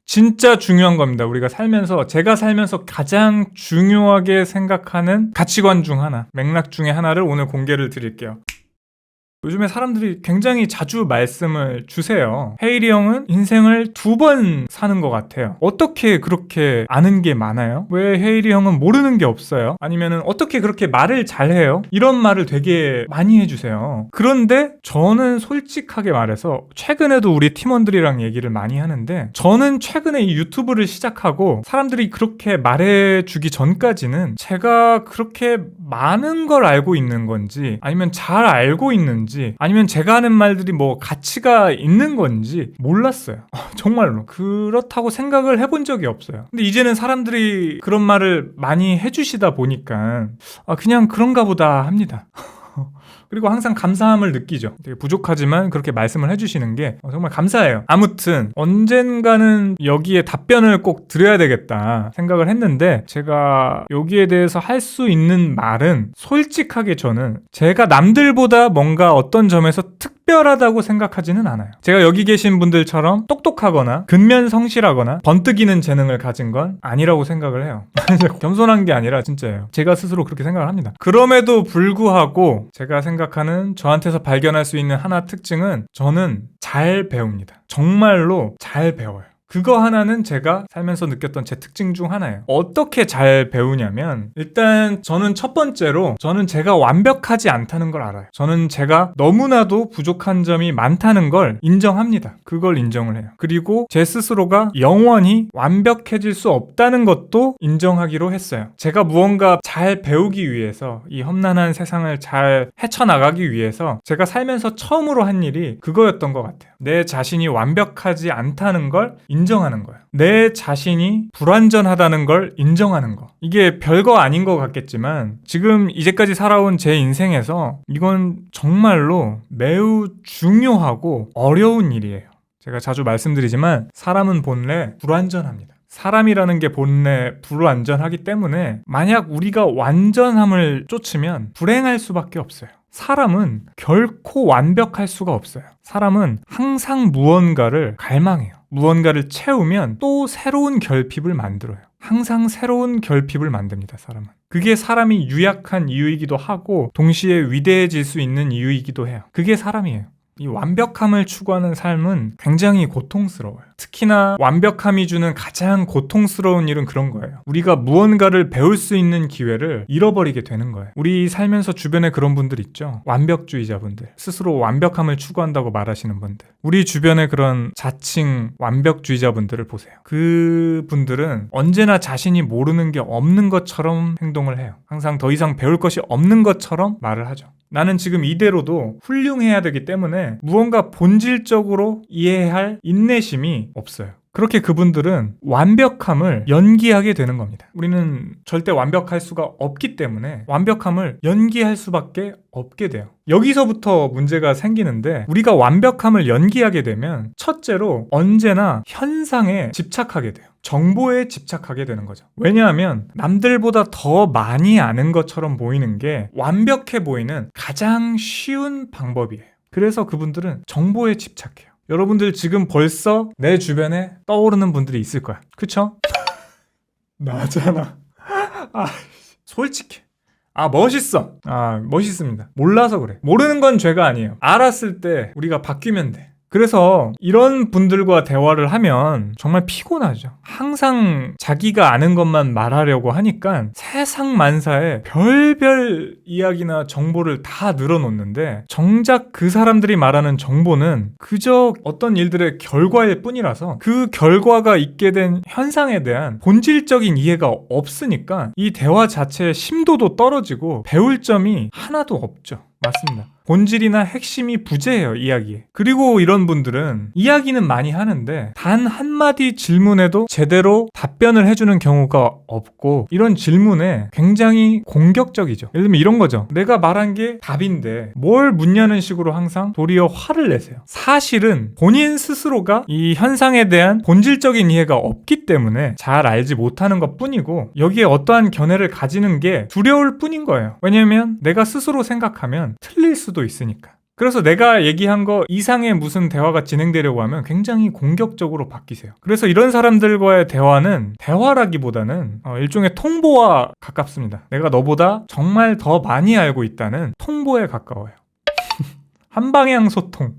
진짜 중요한 겁니다. 제가 살면서 가장 중요하게 생각하는 가치관 중 하나, 맥락 중에 하나를 오늘 공개를 드릴게요. 요즘에 사람들이 굉장히 자주 말씀을 주세요. 헤일이 형은 인생을 2번 사는 것 같아요. 어떻게 그렇게 아는 게 많아요? 왜 헤일이 형은 모르는 게 없어요? 아니면은 어떻게 그렇게 말을 잘해요? 이런 말을 되게 많이 해주세요. 그런데 저는 솔직하게 말해서 최근에도 우리 팀원들이랑 얘기를 많이 하는데, 저는 최근에 이 유튜브를 시작하고 사람들이 그렇게 말해주기 전까지는 제가 그렇게 많은 걸 알고 있는 건지, 아니면 잘 알고 있는지, 아니면 제가 하는 말들이 뭐 가치가 있는 건지 몰랐어요. 정말로 그렇다고 생각을 해본 적이 없어요. 근데 이제는 사람들이 그런 말을 많이 해주시다 보니까 그냥 그런가 보다 합니다. 그리고 항상 감사함을 느끼죠. 되게 부족하지만 그렇게 말씀을 해주시는 게 정말 감사해요. 아무튼 언젠가는 여기에 답변을 꼭 드려야 되겠다 생각을 했는데, 제가 여기에 대해서 할 수 있는 말은 솔직하게 저는 제가 남들보다 뭔가 어떤 점에서 특별하다고 생각하지는 않아요. 제가 여기 계신 분들처럼 똑똑하거나 근면성실하거나 번뜩이는 재능을 가진 건 아니라고 생각을 해요. 겸손한 게 아니라 진짜예요. 제가 스스로 그렇게 생각을 합니다. 그럼에도 불구하고 제가 생각하는, 저한테서 발견할 수 있는 하나 특징은, 저는 잘 배웁니다. 정말로 잘 배워요. 그거 하나는 제가 살면서 느꼈던 제 특징 중 하나예요. 어떻게 잘 배우냐면, 일단 저는 첫 번째로, 저는 제가 완벽하지 않다는 걸 알아요. 저는 제가 너무나도 부족한 점이 많다는 걸 인정합니다. 그걸 인정을 해요. 그리고 제 스스로가 영원히 완벽해질 수 없다는 것도 인정하기로 했어요. 제가 무언가 잘 배우기 위해서, 이 험난한 세상을 잘 헤쳐나가기 위해서 제가 살면서 처음으로 한 일이 그거였던 것 같아요. 내 자신이 완벽하지 않다는 걸 인정하는 거예요. 내 자신이 불완전하다는 걸 인정하는 거. 이게 별거 아닌 것 같겠지만, 지금 이제까지 살아온 제 인생에서 이건 정말로 매우 중요하고 어려운 일이에요. 제가 자주 말씀드리지만 사람은 본래 불완전합니다. 사람이라는 게 본래 불완전하기 때문에 만약 우리가 완전함을 쫓으면 불행할 수밖에 없어요. 사람은 결코 완벽할 수가 없어요. 사람은 항상 무언가를 갈망해요. 무언가를 채우면 또 새로운 결핍을 만들어요. 항상 새로운 결핍을 만듭니다, 사람은. 그게 사람이 유약한 이유이기도 하고 동시에 위대해질 수 있는 이유이기도 해요. 그게 사람이에요. 이 완벽함을 추구하는 삶은 굉장히 고통스러워요. 특히나 완벽함이 주는 가장 고통스러운 일은 그런 거예요. 우리가 무언가를 배울 수 있는 기회를 잃어버리게 되는 거예요. 우리 살면서 주변에 그런 분들 있죠. 완벽주의자분들. 스스로 완벽함을 추구한다고 말하시는 분들. 우리 주변에 그런 자칭 완벽주의자분들을 보세요. 그분들은 언제나 자신이 모르는 게 없는 것처럼 행동을 해요. 항상 더 이상 배울 것이 없는 것처럼 말을 하죠. 나는 지금 이대로도 훌륭해야 되기 때문에 무언가 본질적으로 이해할 인내심이 없어요. 그렇게 그분들은 완벽함을 연기하게 되는 겁니다. 우리는 절대 완벽할 수가 없기 때문에 완벽함을 연기할 수밖에 없게 돼요. 여기서부터 문제가 생기는데, 우리가 완벽함을 연기하게 되면 첫째로 언제나 현상에 집착하게 돼요. 정보에 집착하게 되는 거죠. 왜냐하면 남들보다 더 많이 아는 것처럼 보이는 게 완벽해 보이는 가장 쉬운 방법이에요. 그래서 그분들은 정보에 집착해요. 여러분들 지금 벌써 내 주변에 떠오르는 분들이 있을 거야. 그쵸? 나잖아. 솔직해. 멋있어. 멋있습니다. 몰라서 그래. 모르는 건 죄가 아니에요. 알았을 때 우리가 바뀌면 돼. 그래서 이런 분들과 대화를 하면 정말 피곤하죠. 항상 자기가 아는 것만 말하려고 하니까 세상 만사에 별별 이야기나 정보를 다 늘어놓는데, 정작 그 사람들이 말하는 정보는 그저 어떤 일들의 결과일 뿐이라서 그 결과가 있게 된 현상에 대한 본질적인 이해가 없으니까 이 대화 자체의 심도도 떨어지고 배울 점이 하나도 없죠. 맞습니다. 본질이나 핵심이 부재해요, 이야기에. 그리고 이런 분들은 이야기는 많이 하는데 단 한마디 질문에도 제대로 답변을 해주는 경우가 없고, 이런 질문에 굉장히 공격적이죠. 예를 들면 이런 거죠. 내가 말한 게 답인데 뭘 묻냐는 식으로 항상 도리어 화를 내세요. 사실은 본인 스스로가 이 현상에 대한 본질적인 이해가 없기 때문에 잘 알지 못하는 것 뿐이고, 여기에 어떠한 견해를 가지는 게 두려울 뿐인 거예요. 왜냐면 내가 스스로 생각하면 틀릴 수도 있으니까. 그래서 내가 얘기한 거 이상의 무슨 대화가 진행되려고 하면 굉장히 공격적으로 바뀌세요. 그래서 이런 사람들과의 대화는 대화라기보다는 일종의 통보와 가깝습니다. 내가 너보다 정말 더 많이 알고 있다는 통보에 가까워요. 한방향 소통.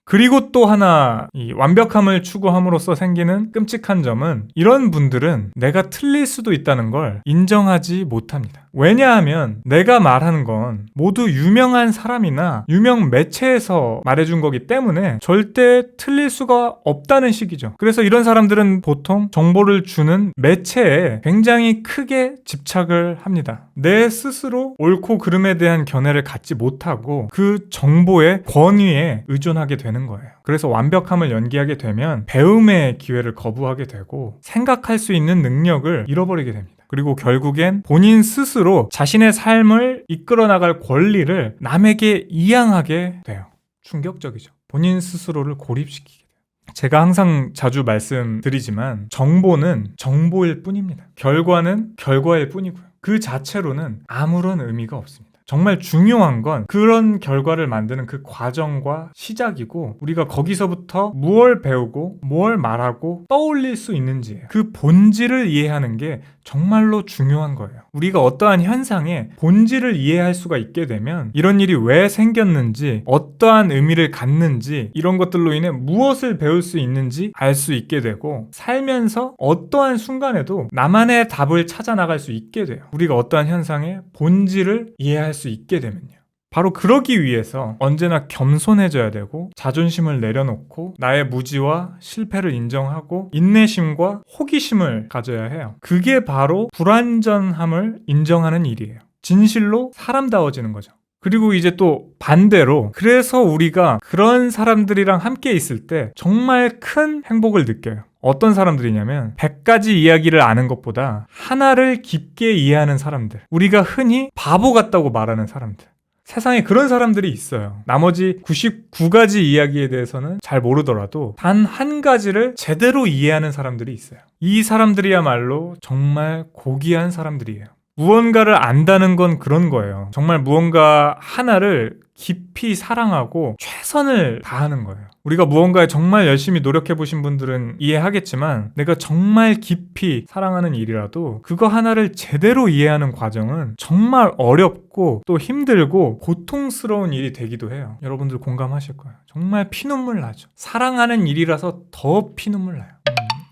그리고 또 하나, 이 완벽함을 추구함으로써 생기는 끔찍한 점은 이런 분들은 내가 틀릴 수도 있다는 걸 인정하지 못합니다. 왜냐하면 내가 말하는 건 모두 유명한 사람이나 유명 매체에서 말해준 거기 때문에 절대 틀릴 수가 없다는 식이죠. 그래서 이런 사람들은 보통 정보를 주는 매체에 굉장히 크게 집착을 합니다. 내 스스로 옳고 그름에 대한 견해를 갖지 못하고 그 정보의 권위에 의존하게 되는 거예요. 그래서 완벽함을 연기하게 되면 배움의 기회를 거부하게 되고 생각할 수 있는 능력을 잃어버리게 됩니다. 그리고 결국엔 본인 스스로 자신의 삶을 이끌어 나갈 권리를 남에게 이양하게 돼요. 충격적이죠. 본인 스스로를 고립시키게 돼요. 제가 항상 자주 말씀드리지만 정보는 정보일 뿐입니다. 결과는 결과일 뿐이고요. 그 자체로는 아무런 의미가 없습니다. 정말 중요한 건 그런 결과를 만드는 그 과정과 시작이고 우리가 거기서부터 무엇을 배우고 무엇을 말하고 떠올릴 수 있는지 그 본질을 이해하는 게 정말로 중요한 거예요. 우리가 어떠한 현상의 본질을 이해할 수가 있게 되면 이런 일이 왜 생겼는지 어떠한 의미를 갖는지 이런 것들로 인해 무엇을 배울 수 있는지 알 수 있게 되고 살면서 어떠한 순간에도 나만의 답을 찾아 나갈 수 있게 돼요. 우리가 어떠한 현상의 본질을 이해할 수 있게 되면요. 바로 그러기 위해서 언제나 겸손해져야 되고 자존심을 내려놓고 나의 무지와 실패를 인정하고 인내심과 호기심을 가져야 해요. 그게 바로 불완전함을 인정하는 일이에요. 진실로 사람다워지는 거죠. 그리고 이제 또 반대로 그래서 우리가 그런 사람들이랑 함께 있을 때 정말 큰 행복을 느껴요. 어떤 사람들이냐면 100가지 이야기를 아는 것보다 하나를 깊게 이해하는 사람들. 우리가 흔히 바보 같다고 말하는 사람들. 세상에 그런 사람들이 있어요. 나머지 99가지 이야기에 대해서는 잘 모르더라도 단 한 가지를 제대로 이해하는 사람들이 있어요. 이 사람들이야말로 정말 고귀한 사람들이에요. 무언가를 안다는 건 그런 거예요. 정말 무언가 하나를 깊이 사랑하고 최선을 다하는 거예요. 우리가 무언가에 정말 열심히 노력해보신 분들은 이해하겠지만 내가 정말 깊이 사랑하는 일이라도 그거 하나를 제대로 이해하는 과정은 정말 어렵고 또 힘들고 고통스러운 일이 되기도 해요. 여러분들 공감하실 거예요. 정말 피눈물 나죠. 사랑하는 일이라서 더 피눈물 나요.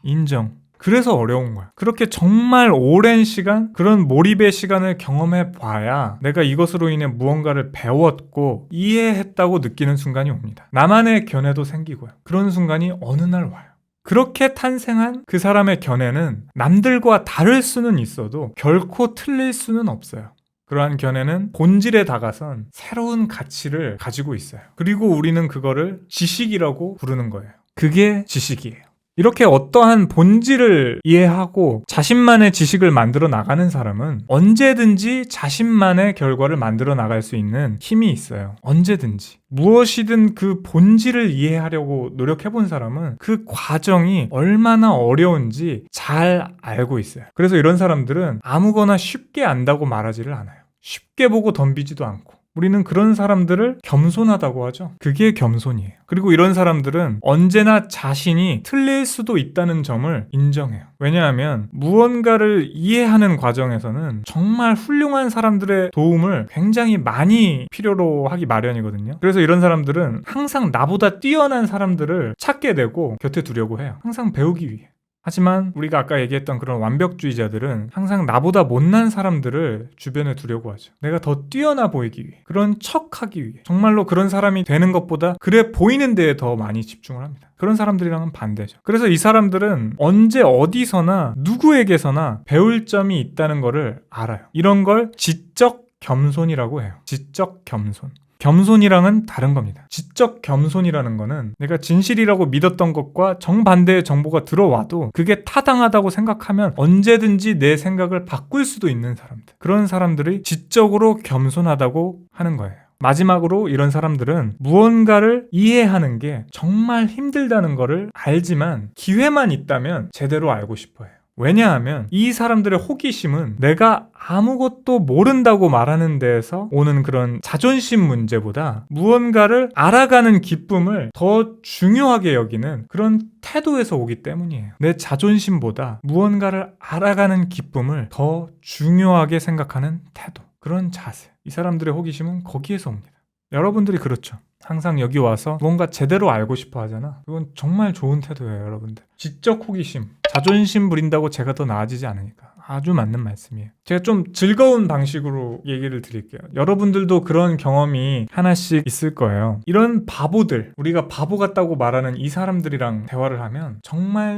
인정. 그래서 어려운 거야. 그렇게 정말 오랜 시간 그런 몰입의 시간을 경험해 봐야 내가 이것으로 인해 무언가를 배웠고 이해했다고 느끼는 순간이 옵니다. 나만의 견해도 생기고요. 그런 순간이 어느 날 와요. 그렇게 탄생한 그 사람의 견해는 남들과 다를 수는 있어도 결코 틀릴 수는 없어요. 그러한 견해는 본질에 다가선 새로운 가치를 가지고 있어요. 그리고 우리는 그거를 지식이라고 부르는 거예요. 그게 지식이에요. 이렇게 어떠한 본질을 이해하고 자신만의 지식을 만들어 나가는 사람은 언제든지 자신만의 결과를 만들어 나갈 수 있는 힘이 있어요. 언제든지. 무엇이든 그 본질을 이해하려고 노력해본 사람은 그 과정이 얼마나 어려운지 잘 알고 있어요. 그래서 이런 사람들은 아무거나 쉽게 안다고 말하지를 않아요. 쉽게 보고 덤비지도 않고. 우리는 그런 사람들을 겸손하다고 하죠. 그게 겸손이에요. 그리고 이런 사람들은 언제나 자신이 틀릴 수도 있다는 점을 인정해요. 왜냐하면 무언가를 이해하는 과정에서는 정말 훌륭한 사람들의 도움을 굉장히 많이 필요로 하기 마련이거든요. 그래서 이런 사람들은 항상 나보다 뛰어난 사람들을 찾게 되고 곁에 두려고 해요. 항상 배우기 위해. 하지만 우리가 아까 얘기했던 그런 완벽주의자들은 항상 나보다 못난 사람들을 주변에 두려고 하죠. 내가 더 뛰어나 보이기 위해, 그런 척하기 위해, 정말로 그런 사람이 되는 것보다 그래 보이는 데에 더 많이 집중을 합니다. 그런 사람들이랑은 반대죠. 그래서 이 사람들은 언제 어디서나 누구에게서나 배울 점이 있다는 거를 알아요. 이런 걸 지적 겸손이라고 해요. 지적 겸손. 겸손이랑은 다른 겁니다. 지적 겸손이라는 거는 내가 진실이라고 믿었던 것과 정반대의 정보가 들어와도 그게 타당하다고 생각하면 언제든지 내 생각을 바꿀 수도 있는 사람들. 그런 사람들이 지적으로 겸손하다고 하는 거예요. 마지막으로 이런 사람들은 무언가를 이해하는 게 정말 힘들다는 거를 알지만 기회만 있다면 제대로 알고 싶어 해요. 왜냐하면 이 사람들의 호기심은 내가 아무것도 모른다고 말하는 데에서 오는 그런 자존심 문제보다 무언가를 알아가는 기쁨을 더 중요하게 여기는 그런 태도에서 오기 때문이에요. 내 자존심보다 무언가를 알아가는 기쁨을 더 중요하게 생각하는 태도, 그런 자세. 이 사람들의 호기심은 거기에서 옵니다. 여러분들이 그렇죠. 항상 여기 와서 뭔가 제대로 알고 싶어 하잖아. 그건 정말 좋은 태도예요, 여러분들. 지적 호기심, 자존심 부린다고 제가 더 나아지지 않으니까. 아주 맞는 말씀이에요. 제가 좀 즐거운 방식으로 얘기를 드릴게요. 여러분들도 그런 경험이 하나씩 있을 거예요. 이런 바보들, 우리가 바보 같다고 말하는 이 사람들이랑 대화를 하면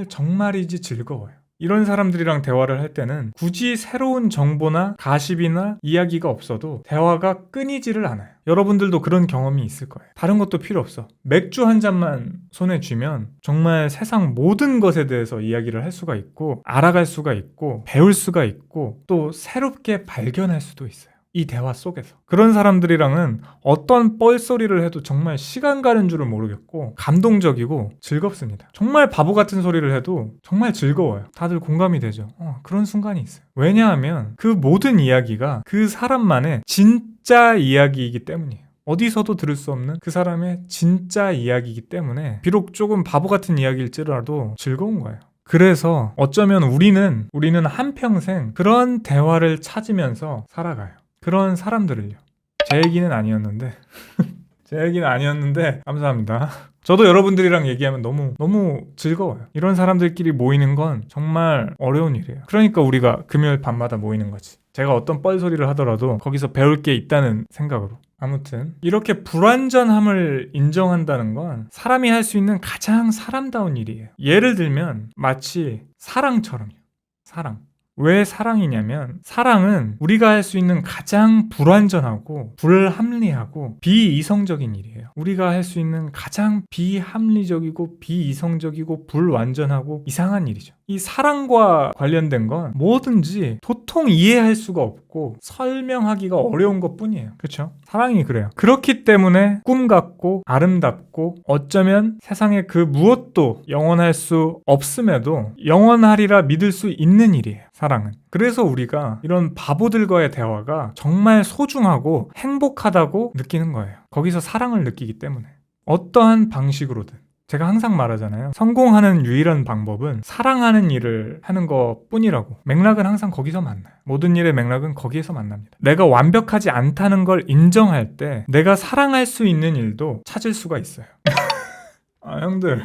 정말이지 즐거워요. 이런 사람들이랑 대화를 할 때는 굳이 새로운 정보나 가십이나 이야기가 없어도 대화가 끊이지를 않아요. 여러분들도 그런 경험이 있을 거예요. 다른 것도 필요 없어. 맥주 한 잔만 손에 쥐면 정말 세상 모든 것에 대해서 이야기를 할 수가 있고, 알아갈 수가 있고, 배울 수가 있고, 또 새롭게 발견할 수도 있어요. 이 대화 속에서. 그런 사람들이랑은 어떤 뻘소리를 해도 정말 시간 가는 줄을 모르겠고 감동적이고 즐겁습니다. 정말 바보 같은 소리를 해도 정말 즐거워요. 다들 공감이 되죠. 그런 순간이 있어요. 왜냐하면 그 모든 이야기가 그 사람만의 진짜 이야기이기 때문이에요. 어디서도 들을 수 없는 그 사람의 진짜 이야기이기 때문에 비록 조금 바보 같은 이야기일지라도 즐거운 거예요. 그래서 어쩌면 우리는 한평생 그런 대화를 찾으면서 살아가요. 그런 사람들을요. 제 얘기는 아니었는데 감사합니다. 저도 여러분들이랑 얘기하면 너무 즐거워요. 이런 사람들끼리 모이는 건 정말 어려운 일이에요. 그러니까 우리가 금요일 밤마다 모이는 거지. 제가 어떤 뻘소리를 하더라도 거기서 배울 게 있다는 생각으로. 아무튼 이렇게 불완전함을 인정한다는 건 사람이 할 수 있는 가장 사람다운 일이에요. 예를 들면 마치 사랑처럼요. 사랑. 왜 사랑이냐면 사랑은 우리가 할 수 있는 가장 불완전하고 불합리하고 비이성적인 일이에요. 우리가 할 수 있는 가장 비합리적이고 비이성적이고 불완전하고 이상한 일이죠. 이 사랑과 관련된 건 뭐든지 도통 이해할 수가 없고 설명하기가 어려운 것뿐이에요. 그렇죠? 사랑이 그래요. 그렇기 때문에 꿈 같고 아름답고 어쩌면 세상에 그 무엇도 영원할 수 없음에도 영원하리라 믿을 수 있는 일이에요. 사랑은. 그래서 우리가 이런 바보들과의 대화가 정말 소중하고 행복하다고 느끼는 거예요. 거기서 사랑을 느끼기 때문에. 어떠한 방식으로든. 제가 항상 말하잖아요. 성공하는 유일한 방법은 사랑하는 일을 하는 것 뿐이라고. 맥락은 항상 거기서 만나요. 모든 일의 맥락은 거기에서 만납니다. 내가 완벽하지 않다는 걸 인정할 때 내가 사랑할 수 있는 일도 찾을 수가 있어요. 형들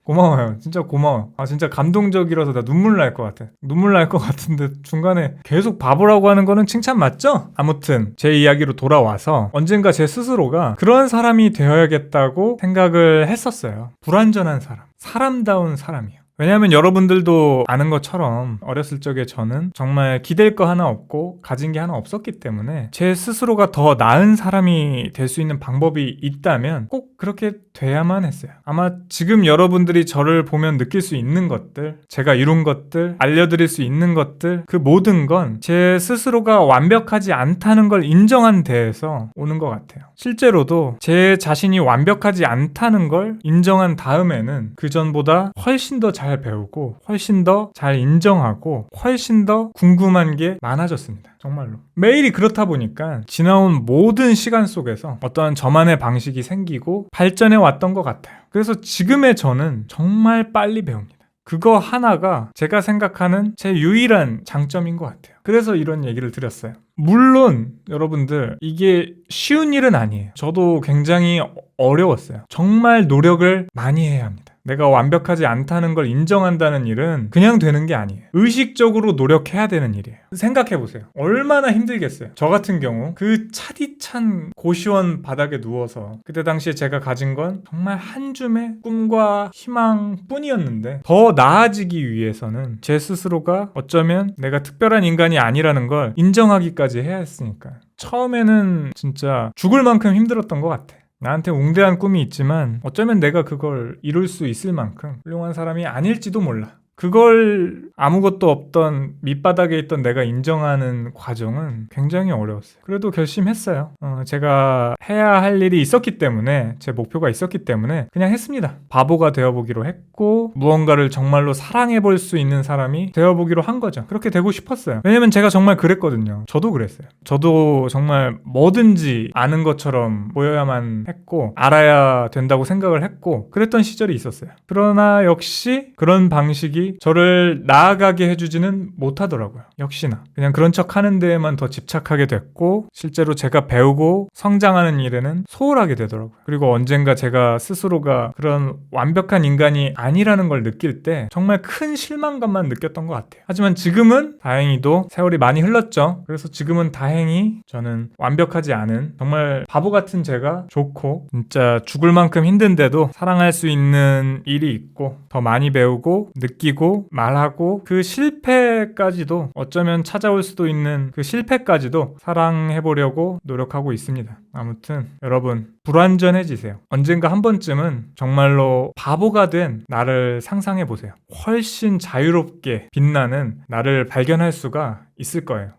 고마워요. 진짜 고마워. 진짜 감동적이라서 나 눈물 날 것 같아. 눈물 날 것 같은데 중간에 계속 바보라고 하는 거는 칭찬 맞죠? 아무튼 제 이야기로 돌아와서 언젠가 제 스스로가 그런 사람이 되어야겠다고 생각을 했었어요. 불완전한 사람. 사람다운 사람이요. 왜냐하면 여러분들도 아는 것처럼 어렸을 적에 저는 정말 기댈 거 하나 없고 가진 게 하나 없었기 때문에 제 스스로가 더 나은 사람이 될 수 있는 방법이 있다면 꼭 그렇게 돼야만 했어요. 아마 지금 여러분들이 저를 보면 느낄 수 있는 것들, 제가 이룬 것들, 알려드릴 수 있는 것들, 그 모든 건 제 스스로가 완벽하지 않다는 걸 인정한 데에서 오는 것 같아요. 실제로도 제 자신이 완벽하지 않다는 걸 인정한 다음에는 그 전보다 훨씬 더 잘 배우고 훨씬 더 잘 인정하고 훨씬 더 궁금한 게 많아졌습니다. 정말로. 매일이 그렇다 보니까 지나온 모든 시간 속에서 어떤 저만의 방식이 생기고 발전해 왔던 것 같아요. 그래서 지금의 저는 정말 빨리 배웁니다. 그거 하나가 제가 생각하는 제 유일한 장점인 것 같아요. 그래서 이런 얘기를 드렸어요. 물론 여러분들 이게 쉬운 일은 아니에요. 저도 굉장히 어려웠어요. 정말 노력을 많이 해야 합니다. 내가 완벽하지 않다는 걸 인정한다는 일은 그냥 되는 게 아니에요. 의식적으로 노력해야 되는 일이에요. 생각해보세요. 얼마나 힘들겠어요. 저 같은 경우 그 차디찬 고시원 바닥에 누워서 그때 당시에 제가 가진 건 정말 한 줌의 꿈과 희망뿐이었는데 더 나아지기 위해서는 제 스스로가 어쩌면 내가 특별한 인간이 아니라는 걸 인정하기까지 해야 했으니까 처음에는 진짜 죽을 만큼 힘들었던 것 같아. 나한테 웅대한 꿈이 있지만 어쩌면 내가 그걸 이룰 수 있을 만큼 훌륭한 사람이 아닐지도 몰라. 그걸 아무것도 없던 밑바닥에 있던 내가 인정하는 과정은 굉장히 어려웠어요. 그래도 결심했어요. 제가 해야 할 일이 있었기 때문에, 제 목표가 있었기 때문에 그냥 했습니다. 바보가 되어보기로 했고, 무언가를 정말로 사랑해볼 수 있는 사람이 되어보기로 한 거죠. 그렇게 되고 싶었어요. 왜냐면 제가 정말 그랬거든요. 저도 그랬어요. 저도 정말 뭐든지 아는 것처럼 보여야만 했고, 알아야 된다고 생각을 했고, 그랬던 시절이 있었어요. 그러나 역시 그런 방식이 저를 나아가게 해주지는 못하더라고요. 역시나 그냥 그런 척 하는 데에만 더 집착하게 됐고, 실제로 제가 배우고 성장하는 일에는 소홀하게 되더라고요. 그리고 언젠가 제가 스스로가 그런 완벽한 인간이 아니라는 걸 느낄 때 정말 큰 실망감만 느꼈던 것 같아요. 하지만 지금은 다행히도 세월이 많이 흘렀죠. 그래서 지금은 다행히 저는 완벽하지 않은 정말 바보 같은 제가 좋고, 진짜 죽을 만큼 힘든데도 사랑할 수 있는 일이 있고, 더 많이 배우고 느끼고 말하고, 그 실패까지도, 어쩌면 찾아올 수도 있는 그 실패까지도 사랑해보려고 노력하고 있습니다. 아무튼 여러분, 불완전해지세요. 언젠가 한 번쯤은 정말로 바보가 된 나를 상상해보세요. 훨씬 자유롭게 빛나는 나를 발견할 수가 있을 거예요.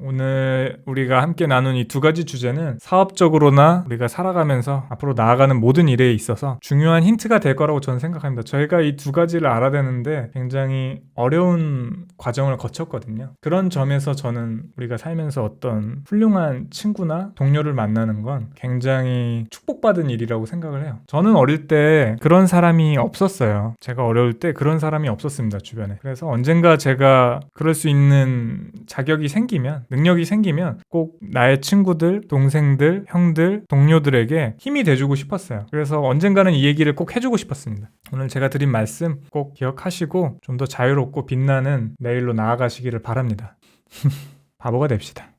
오늘 우리가 함께 나눈 이 두 가지 주제는 사업적으로나 우리가 살아가면서 앞으로 나아가는 모든 일에 있어서 중요한 힌트가 될 거라고 저는 생각합니다. 저희가 이 두 가지를 알아내는데 굉장히 어려운 과정을 거쳤거든요. 그런 점에서 저는 우리가 살면서 어떤 훌륭한 친구나 동료를 만나는 건 굉장히 축복받은 일이라고 생각을 해요. 저는 어릴 때 그런 사람이 없었어요. 제가 어려울 때 그런 사람이 없었습니다, 주변에. 그래서 언젠가 제가 그럴 수 있는 자격이 생기면, 능력이 생기면 꼭 나의 친구들, 동생들, 형들, 동료들에게 힘이 돼주고 싶었어요. 그래서 언젠가는 이 얘기를 꼭 해주고 싶었습니다. 오늘 제가 드린 말씀 꼭 기억하시고 좀 더 자유롭고 빛나는 내일로 나아가시기를 바랍니다. 바보가 됩시다.